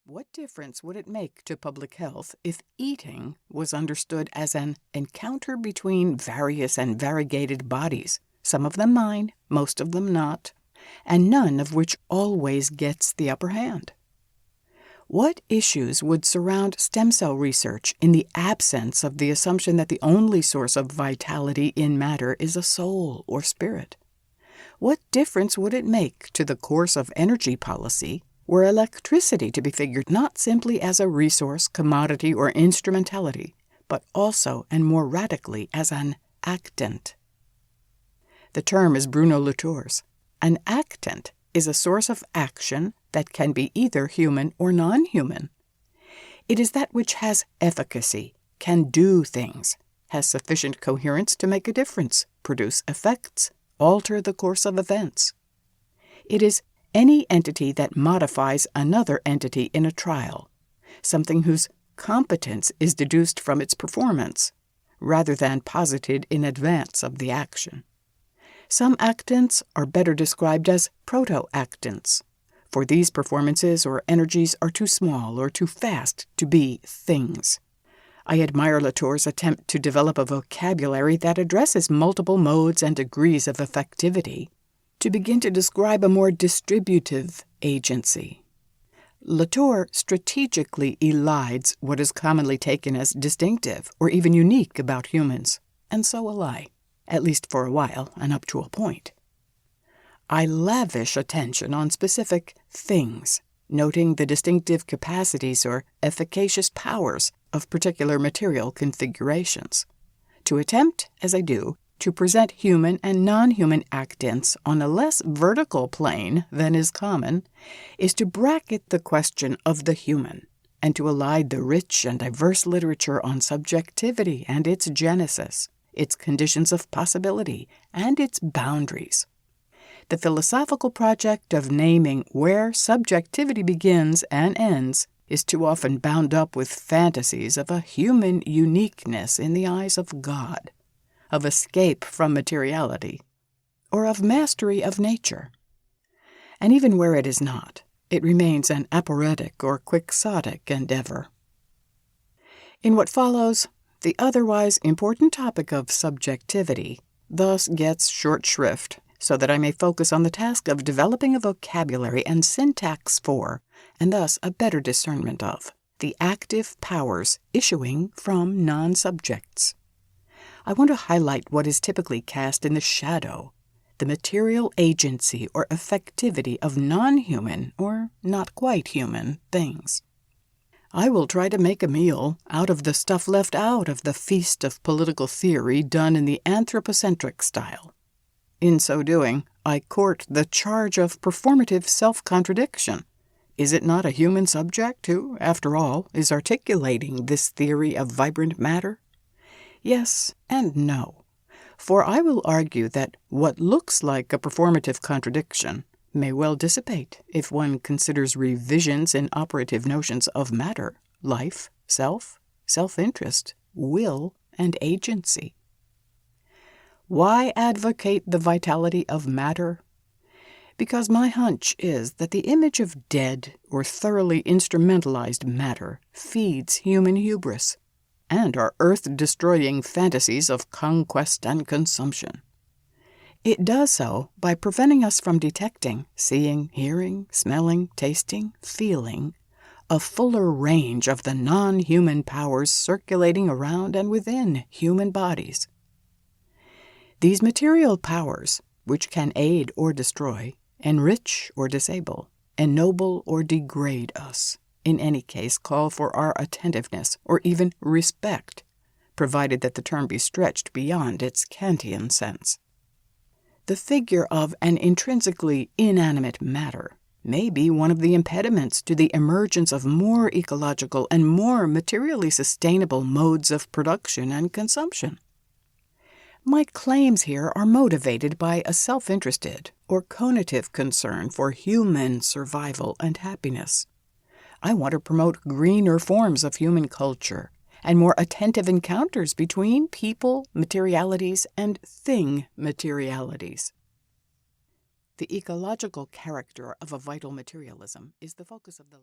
What difference would it make to public health if eating was understood as an encounter between various and variegated bodies, some of them mine, most of them not, and none of which always gets the upper hand? What issues would surround stem cell research in the absence of the assumption that the only source of vitality in matter is a soul or spirit? What difference would it make to the course of energy policy were electricity to be figured not simply as a resource, commodity, or instrumentality, but also and more radically as an actant? The term is Bruno Latour's. An actant is a source of action that can be either human or non-human. It is that which has efficacy, can do things, has sufficient coherence to make a difference, produce effects, alter the course of events. It is any entity that modifies another entity in a trial, something whose competence is deduced from its performance, rather than posited in advance of the action. Some actants are better described as proto-actants, for these performances or energies are too small or too fast to be things. I admire Latour's attempt to develop a vocabulary that addresses multiple modes and degrees of effectivity, to begin to describe a more distributive agency. Latour strategically elides what is commonly taken as distinctive or even unique about humans, and so will I, at least for a while and up to a point. I lavish attention on specific things, noting the distinctive capacities or efficacious powers of particular material configurations, to attempt, as I do, to present human and non-human actants on a less vertical plane than is common, is to bracket the question of the human, and to elide the rich and diverse literature on subjectivity and its genesis, its conditions of possibility, and its boundaries. The philosophical project of naming where subjectivity begins and ends is too often bound up with fantasies of a human uniqueness in the eyes of God, of escape from materiality, or of mastery of nature. And even where it is not, it remains an aporetic or quixotic endeavor. In what follows, the otherwise important topic of subjectivity thus gets short shrift, so that I may focus on the task of developing a vocabulary and syntax for, and thus a better discernment of, the active powers issuing from non-subjects. I want to highlight what is typically cast in the shadow, the material agency or effectivity of non-human or not quite human things. I will try to make a meal out of the stuff left out of the feast of political theory done in the anthropocentric style. In so doing, I court the charge of performative self-contradiction. Is it not a human subject who, after all, is articulating this theory of vibrant matter? Yes and no, for I will argue that what looks like a performative contradiction may well dissipate if one considers revisions in operative notions of matter, life, self, self-interest, will, and agency. Why advocate the vitality of matter? Because my hunch is that the image of dead or thoroughly instrumentalized matter feeds human hubris and our earth-destroying fantasies of conquest and consumption. It does so by preventing us from detecting, seeing, hearing, smelling, tasting, feeling, a fuller range of the non-human powers circulating around and within human bodies. These material powers, which can aid or destroy, enrich or disable, ennoble or degrade us, in any case call for our attentiveness or even respect, provided that the term be stretched beyond its Kantian sense. The figure of an intrinsically inanimate matter may be one of the impediments to the emergence of more ecological and more materially sustainable modes of production and consumption. My claims here are motivated by a self-interested or conative concern for human survival and happiness. I want to promote greener forms of human culture and more attentive encounters between people materialities and thing materialities. The ecological character of a vital materialism is the focus of the